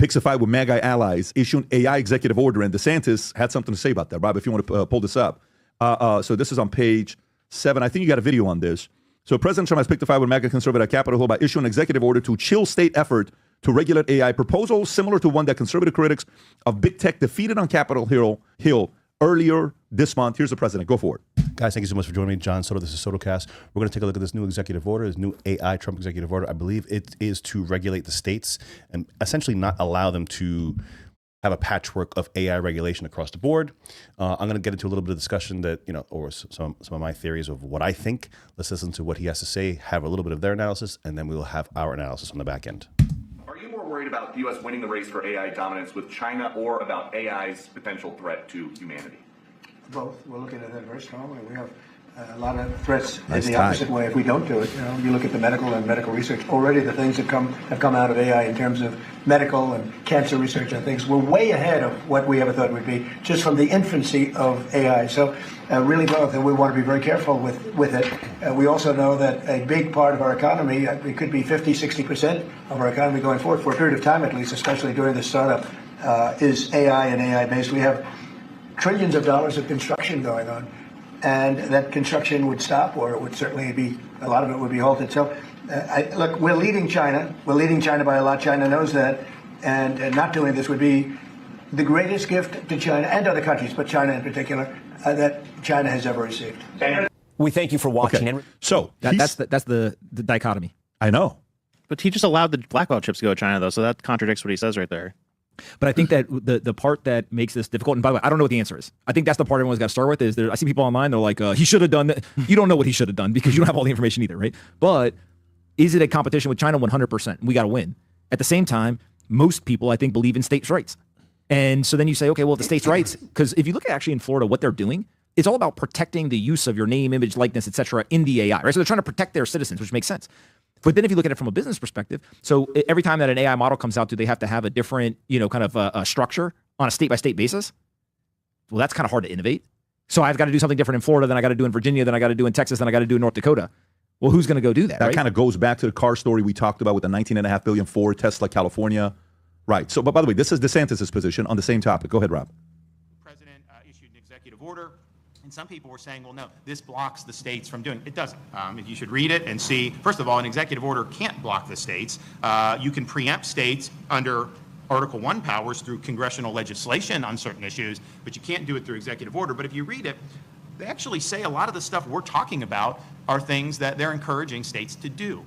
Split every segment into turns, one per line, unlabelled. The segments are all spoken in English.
Pixify with MAGA allies issuing AI executive order, and DeSantis had something to say about that. Rob, if you want to pull this up. So this is on page 7. I think you got a video on this. So President Trump has picked a fight with MAGA conservative at Capitol Hill by issuing an executive order to chill state effort to regulate AI, proposal similar to one that conservative critics of big tech defeated on Capitol Hill earlier this month. Here's the president. Go for it.
Guys, thank you so much for joining me. John Soto, this is SotoCast. We're going to take a look at this new executive order, this new AI Trump executive order. I believe it is to regulate the states and essentially not allow them to have a patchwork of AI regulation across the board. I'm going to get into a little bit of discussion that, or some of my theories of what I think. Let's listen to what he has to say, have a little bit of their analysis, and then we will have our analysis on the back end.
Are you more worried about the U.S. winning the race for AI dominance with China or about AI's potential threat to humanity?
Both. We're looking at that very strongly. We have a lot of threats in the opposite way if we don't do it. You look at the medical research. Already the things that have come out of AI in terms of medical and cancer research and things, we're way ahead of what we ever thought we'd be just from the infancy of AI. So really both, and we want to be very careful with it. We also know that a big part of our economy, it could be 50, 60% of our economy going forward for a period of time at least, especially during the startup, is AI and AI based. We have trillions of dollars of construction going on, and that construction would stop, or it would certainly be, a lot of it would be halted. So, look, we're leading China. We're leading China by a lot. China knows that, and not doing this would be the greatest gift to China and other countries, but China in particular, that China has ever received.
We thank you for watching.
Okay. So
that's the dichotomy.
I know.
But he just allowed the Blackwell chips to go to China, though, so that contradicts what he says right there.
But I think that the part that makes this difficult, and by the way, I don't know what the answer is. I think that's the part everyone's got to start with. I see people online, they're like, he should have done that. You don't know what he should have done because you don't have all the information either, right? But is it a competition with China? 100%. We got to win. At the same time, most people, I think, believe in states' rights. And so then you say, okay, well, the states' rights, because if you look at actually in Florida, what they're doing, it's all about protecting the use of your name, image, likeness, et cetera, in the AI, right? So they're trying to protect their citizens, which makes sense. But then if you look at it from a business perspective, so every time that an AI model comes out, do they have to have a different, kind of a structure on a state-by-state basis? Well, that's kind of hard to innovate. So I've got to do something different in Florida than I got to do in Virginia, than I got to do in Texas, than I got to do in North Dakota. Well, who's going to go do that,
That
right?
kind of goes back to the car story we talked about with the $19.5 billion Ford, Tesla, California. Right. So, but by the way, this is DeSantis' position on the same topic. Go ahead, Rob.
The president issued an executive order. And some people were saying, well, no, this blocks the states from doing it. It doesn't. You should read it and see. First of all, an executive order can't block the states. You can preempt states under Article 1 powers through congressional legislation on certain issues, but you can't do it through executive order. But if you read it, they actually say a lot of the stuff we're talking about are things that they're encouraging states to do.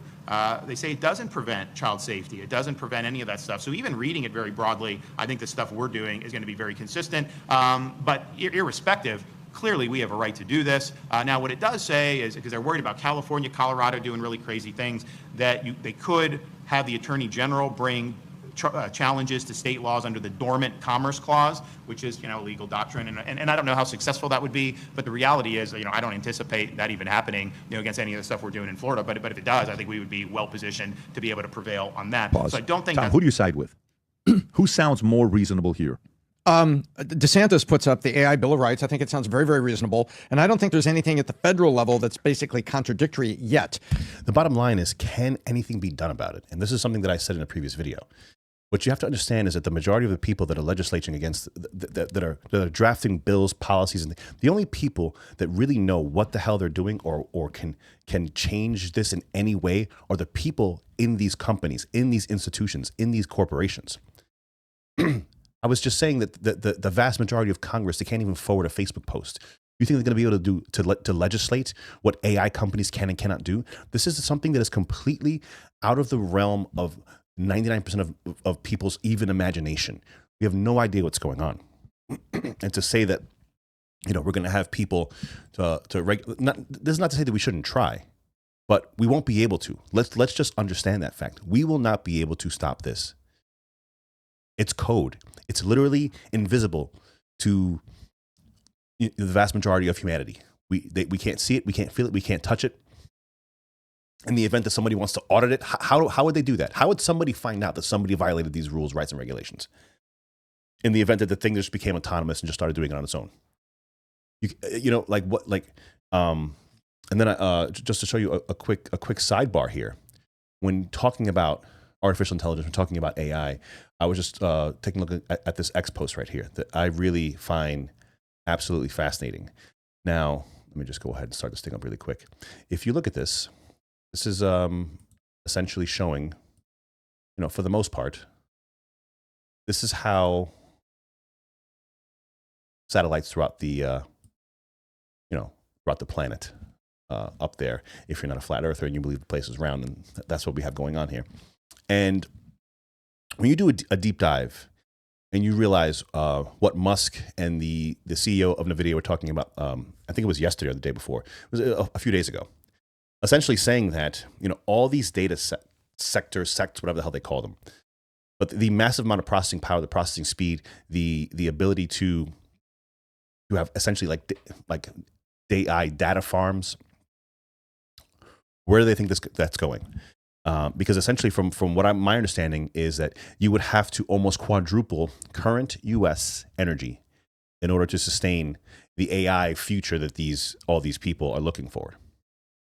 They say it doesn't prevent child safety. It doesn't prevent any of that stuff. So even reading it very broadly, I think the stuff we're doing is going to be very consistent. But irrespective, clearly, we have a right to do this. Now, what it does say is, because they're worried about California, Colorado doing really crazy things, that they could have the Attorney General bring challenges to state laws under the Dormant Commerce Clause, which is, legal doctrine. And I don't know how successful that would be, but the reality is, I don't anticipate that even happening, against any of the stuff we're doing in Florida. But if it does, I think we would be well positioned to be able to prevail on that.
Pause.
So I don't think
Tom, who do you side with? Who sounds more reasonable here?
DeSantis puts up the AI Bill of Rights. I think it sounds very, very reasonable. And I don't think there's anything at the federal level that's basically contradictory yet.
The bottom line is, can anything be done about it? And this is something that I said in a previous video. What you have to understand is that the majority of the people that are legislating against, that are drafting bills, policies, and the only people that really know what the hell they're doing or can change this in any way are the people in these companies, in these institutions, in these corporations. I was just saying that the vast majority of Congress, they can't even forward a Facebook post. You think they're going to be able to legislate what AI companies can and cannot do? This is something that is completely out of the realm of 99% of people's even imagination. We have no idea what's going on. And to say that, we're going to have people this is not to say that we shouldn't try, but we won't be able to. Let's just understand that fact. We will not be able to stop this. It's code. It's literally invisible to the vast majority of humanity. We can't see it. We can't feel it. We can't touch it. In the event that somebody wants to audit it, how would they do that? How would somebody find out that somebody violated these rules, rights, and regulations? In the event that the thing just became autonomous and just started doing it on its own, and then just to show you a quick sidebar here, when talking about artificial intelligence, we're talking about AI. I was just taking a look at this X post right here that I really find absolutely fascinating. Now, let me just go ahead and start this thing up really quick. If you look at this, this is essentially showing, for the most part, this is how satellites throughout the, throughout the planet up there, if you're not a flat earther and you believe the place is round, and that's what we have going on here. And when you do a deep dive and you realize what Musk and the CEO of NVIDIA were talking about, I think it was yesterday or the day before, it was a few days ago, essentially saying that, all these data sectors, whatever the hell they call them, but the massive amount of processing power, the processing speed, the ability to have essentially like AI data farms, where do they think that's going? Because essentially, from what my understanding is that you would have to almost quadruple current U.S. energy in order to sustain the AI future that all these people are looking for.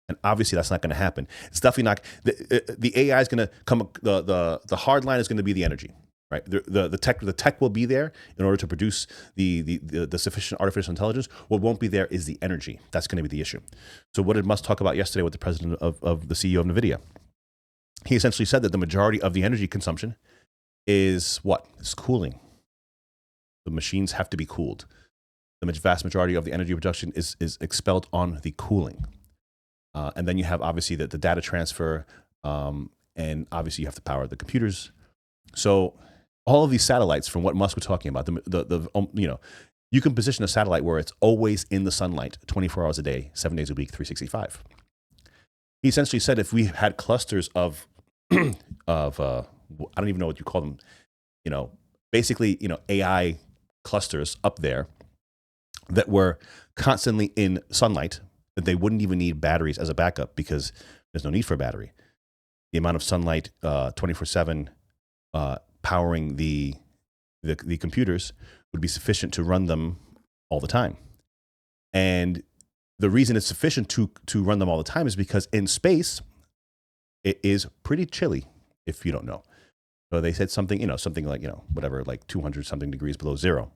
And obviously, that's not going to happen. It's definitely not. The AI is going to come. The hard line is going to be the energy, right? The tech will be there in order to produce the sufficient artificial intelligence. What won't be there is the energy. That's going to be the issue. So, what did Musk talk about yesterday with the president of the CEO of NVIDIA? He essentially said that the majority of the energy consumption is what? It's cooling. The machines have to be cooled. The vast majority of the energy production is expelled on the cooling. And then you have obviously the data transfer, and obviously you have to power the computers. So all of these satellites, from what Musk was talking about, you can position a satellite where it's always in the sunlight, 24 hours a day, 7 days a week, 365. He essentially said if we had clusters of I don't even know what you call them, basically, AI clusters up there that were constantly in sunlight, that they wouldn't even need batteries as a backup because there's no need for a battery. The amount of sunlight 24/7 powering the computers would be sufficient to run them all the time. And the reason it's sufficient to run them all the time is because in space, it is pretty chilly, if you don't know. So they said something like, whatever, like 200 something degrees below zero.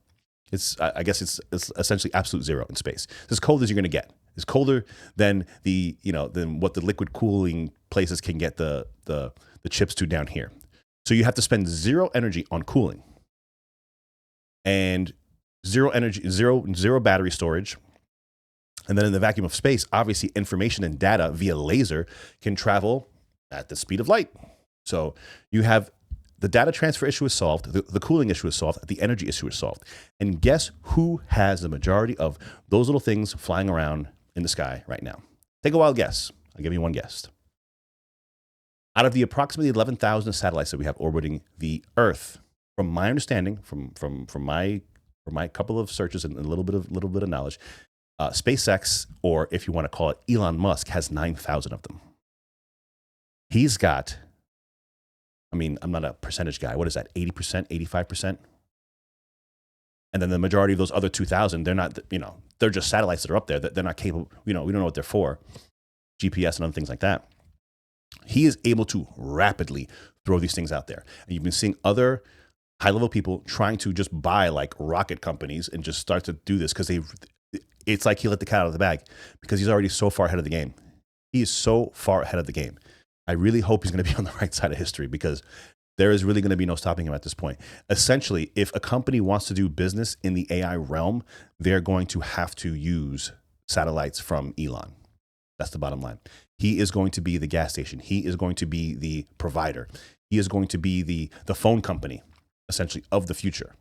I guess it's essentially absolute zero in space. It's as cold as you're going to get. It's colder than than what the liquid cooling places can get the chips to down here. So you have to spend zero energy on cooling and zero battery storage. And then in the vacuum of space, obviously information and data via laser can travel at the speed of light. So you have the data transfer issue is solved, the cooling issue is solved, the energy issue is solved. And guess who has the majority of those little things flying around in the sky right now? Take a wild guess. I'll give you one guess. Out of the approximately 11,000 satellites that we have orbiting the Earth, from my understanding, from my couple of searches and a little bit of knowledge, SpaceX, or if you want to call it Elon Musk, has 9,000 of them. He's got, I'm not a percentage guy. What is that? 80%, 85%? And then the majority of those other 2,000, they're not, they're just satellites that are up there that they're not capable, we don't know what they're for. GPS and other things like that. He is able to rapidly throw these things out there. And you've been seeing other high-level people trying to just buy like rocket companies and just start to do this because it's like he let the cat out of the bag because he's already so far ahead of the game. He is so far ahead of the game. I really hope he's going to be on the right side of history because there is really going to be no stopping him at this point. Essentially, if a company wants to do business in the AI realm, they're going to have to use satellites from Elon. That's the bottom line. He is going to be the gas station. He is going to be the provider. He is going to be the phone company, essentially, of the future.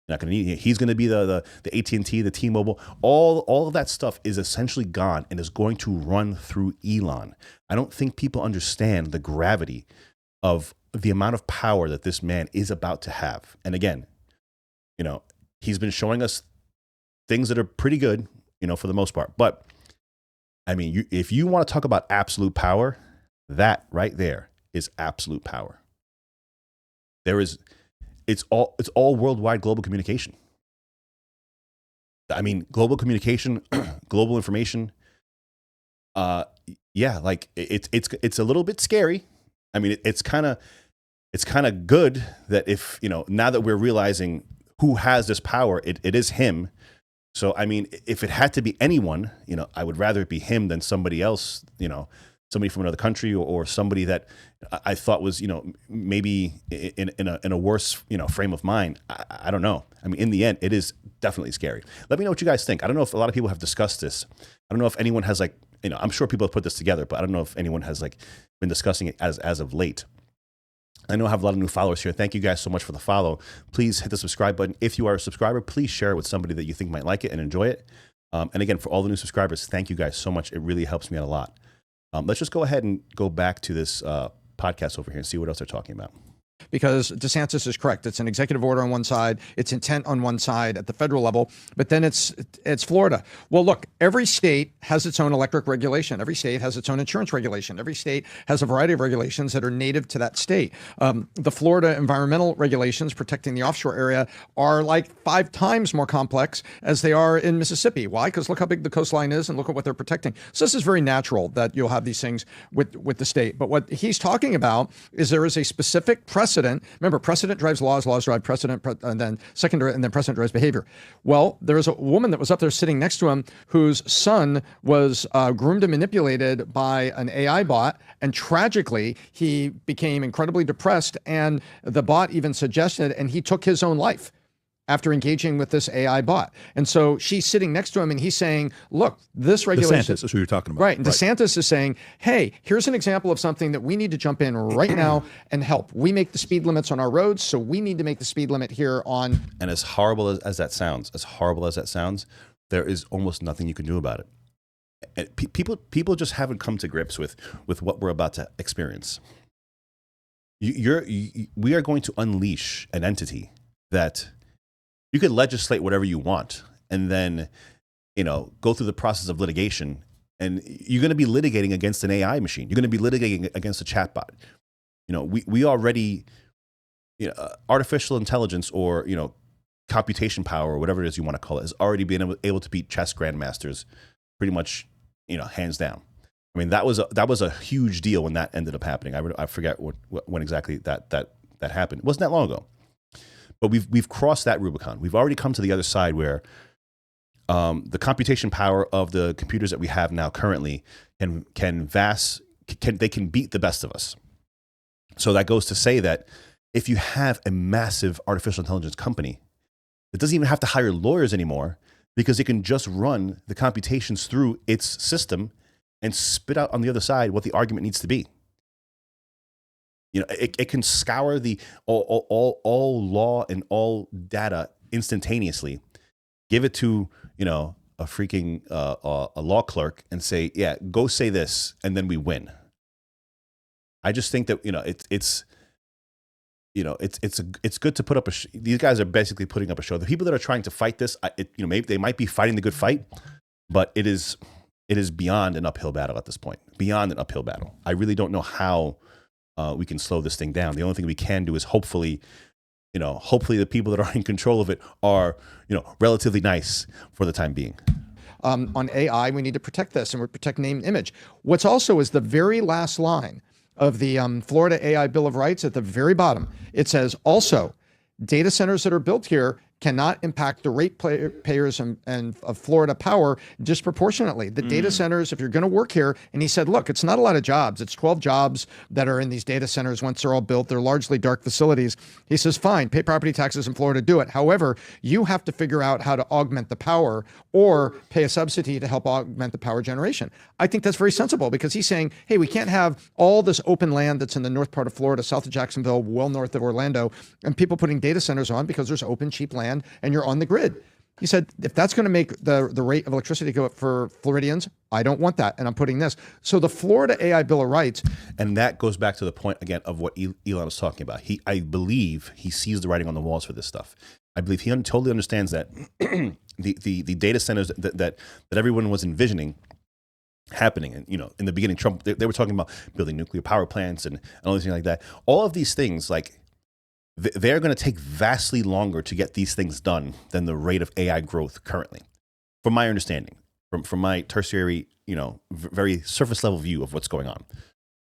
Not going to need. He's going to be the AT&T, the T-Mobile. All of that stuff is essentially gone and is going to run through Elon. I don't think people understand the gravity of the amount of power that this man is about to have. And again, he's been showing us things that are pretty good, for the most part. But if you want to talk about absolute power, that right there is absolute power. It's all worldwide global communication. Global communication, global information. Like it's a little bit scary. It's kind of, it's kind of good that if, now that we're realizing who has this power, it is him. So, I mean, if it had to be anyone, I would rather it be him than somebody else, somebody from another country or somebody that I thought was, maybe in a worse, frame of mind. I don't know. I mean, in the end, it is definitely scary. Let me know what you guys think. I don't know if a lot of people have discussed this. I don't know if anyone has I'm sure people have put this together, but I don't know if anyone has been discussing it as of late. I know I have a lot of new followers here. Thank you guys so much for the follow. Please hit the subscribe button. If you are a subscriber, please share it with somebody that you think might like it and enjoy it. And again, for all the new subscribers, thank you guys so much. It really helps me out a lot. Let's just go ahead and go back to this podcast over here and see what else they're talking about.
Because DeSantis is correct. It's an executive order on one side, it's intent on one side at the federal level, but then it's Florida. Well, look, every state has its own electric regulation. Every state has its own insurance regulation. Every state has a variety of regulations that are native to that state. The Florida environmental regulations protecting the offshore area are like 5 times more complex as they are in Mississippi. Why? Because look how big the coastline is and look at what they're protecting. So this is very natural that you'll have these things with the state. But what he's talking about is there is a specific precedent. Remember, precedent drives laws, laws drive precedent, and then secondary, and then precedent drives behavior. Well, there's a woman that was up there sitting next to him whose son was groomed and manipulated by an AI bot, and tragically, he became incredibly depressed, and the bot even suggested, and he took his own life after engaging with this AI bot. And so she's sitting next to him and he's saying, look, this regulation—
DeSantis is who you're talking about.
Right. And DeSantis is saying, hey, here's an example of something that we need to jump in right now and help. We make the speed limits on our roads, so we need to make the speed limit here on—
And as horrible as that sounds, there is almost nothing you can do about it. And people just haven't come to grips with what we're about to experience. We are going to unleash an entity that— you could legislate whatever you want and then, go through the process of litigation, and you're going to be litigating against an AI machine. You're going to be litigating against a chatbot. We already, artificial intelligence or, computation power or whatever it is you want to call it has already been able to beat chess grandmasters pretty much, hands down. I mean, that was a huge deal when that ended up happening. I forget when exactly that happened. It wasn't that long ago. But we've crossed that Rubicon. We've already come to the other side where the computation power of the computers that we have now currently can beat the best of us. So that goes to say that if you have a massive artificial intelligence company, it doesn't even have to hire lawyers anymore because it can just run the computations through its system and spit out on the other side what the argument needs to be. It can scour the all law and all data instantaneously, give it to, a freaking a law clerk and say, yeah, go say this, and then we win. I just think that, it's good to put up these guys are basically putting up a show. The people that are trying to fight this, maybe they might be fighting the good fight, but it is beyond an uphill battle at this point, beyond an uphill battle. I really don't know how we can slow this thing down. The only thing we can do is hopefully the people that are in control of it are, relatively nice for the time being.
On AI, we need to protect this, and we protect name and image. What's also is the very last line of the Florida AI Bill of Rights at the very bottom. It says, also, data centers that are built here cannot impact the ratepayers and of Florida Power disproportionately. The data centers, if you're going to work here, and he said, look, it's not a lot of jobs. It's 12 jobs that are in these data centers once they're all built. They're largely dark facilities. He says, fine, pay property taxes in Florida, do it. However, you have to figure out how to augment the power or pay a subsidy to help augment the power generation. I think that's very sensible because he's saying, hey, we can't have all this open land that's in the north part of Florida, south of Jacksonville, well north of Orlando, and people putting data centers on because there's open, cheap land and you're on the grid. He said, if that's going to make the rate of electricity go up for Floridians, I don't want that. And I'm putting this. So the Florida AI Bill of Rights.
And that goes back to the point, again, of what Elon was talking about. I believe he sees the writing on the walls for this stuff. I believe he totally understands that the data centers that everyone was envisioning happening. And, in the beginning, Trump, they were talking about building nuclear power plants and all these things like that. All of these things, they're going to take vastly longer to get these things done than the rate of AI growth currently, from my understanding, from my tertiary, very surface level view of what's going on.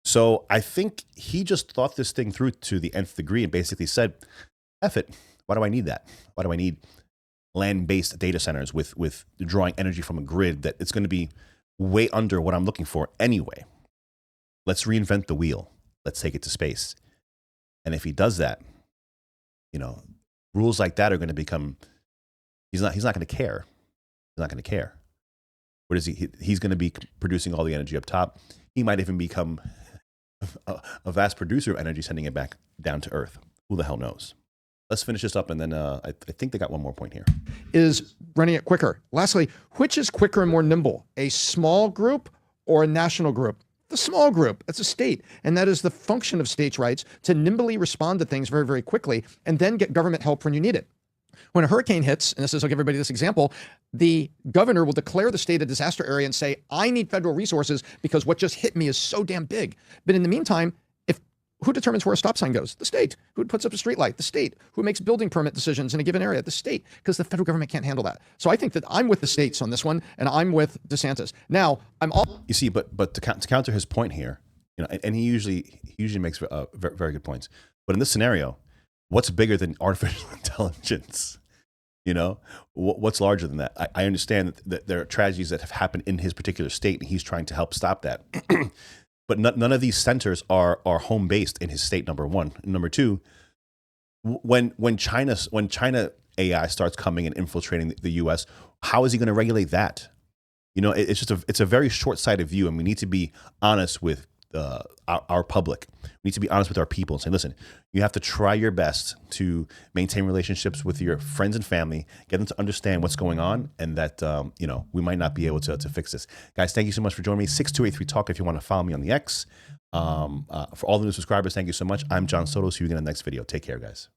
So I think he just thought this thing through to the nth degree and basically said, F it. Why do I need that? Why do I need land-based data centers with drawing energy from a grid that it's going to be way under what I'm looking for anyway? Let's reinvent the wheel. Let's take it to space. And if he does that, rules like that are going to become, he's not going to care. He's not going to care. What is he? He's going to be producing all the energy up top. He might even become a vast producer of energy, sending it back down to Earth. Who the hell knows? Let's finish this up, and then I think they got one more point here.
Is running it quicker. Lastly, which is quicker and more nimble, a small group or a national group? The small group, that's a state. And that is the function of states' rights to nimbly respond to things very, very quickly and then get government help when you need it. When a hurricane hits, and I'll give everybody this example, the governor will declare the state a disaster area and say, I need federal resources because what just hit me is so damn big. But in the meantime, who determines where a stop sign goes? The state. Who puts up a street light? The state. Who makes building permit decisions in a given area? The state. Because the federal government can't handle that. So I think that I'm with the states on this one, and I'm with DeSantis. Now,
You see, but to counter his point here, and he usually makes very, very good points. But in this scenario, what's bigger than artificial intelligence? What's larger than that? I understand that there are tragedies that have happened in his particular state, and he's trying to help stop that. But none of these centers are home based in his state. Number one. Number two, when China AI starts coming and infiltrating the U.S., how is he going to regulate that? It's a very short sighted view, and we need to be honest with our public. We need to be honest with our people and say, listen, you have to try your best to maintain relationships with your friends and family, get them to understand what's going on, and that we might not be able to fix this. Guys, thank you so much for joining me. 6283 Talk if you want to follow me on the X. For all the new subscribers, thank you so much. I'm John Soto. See you again in the next video. Take care, guys.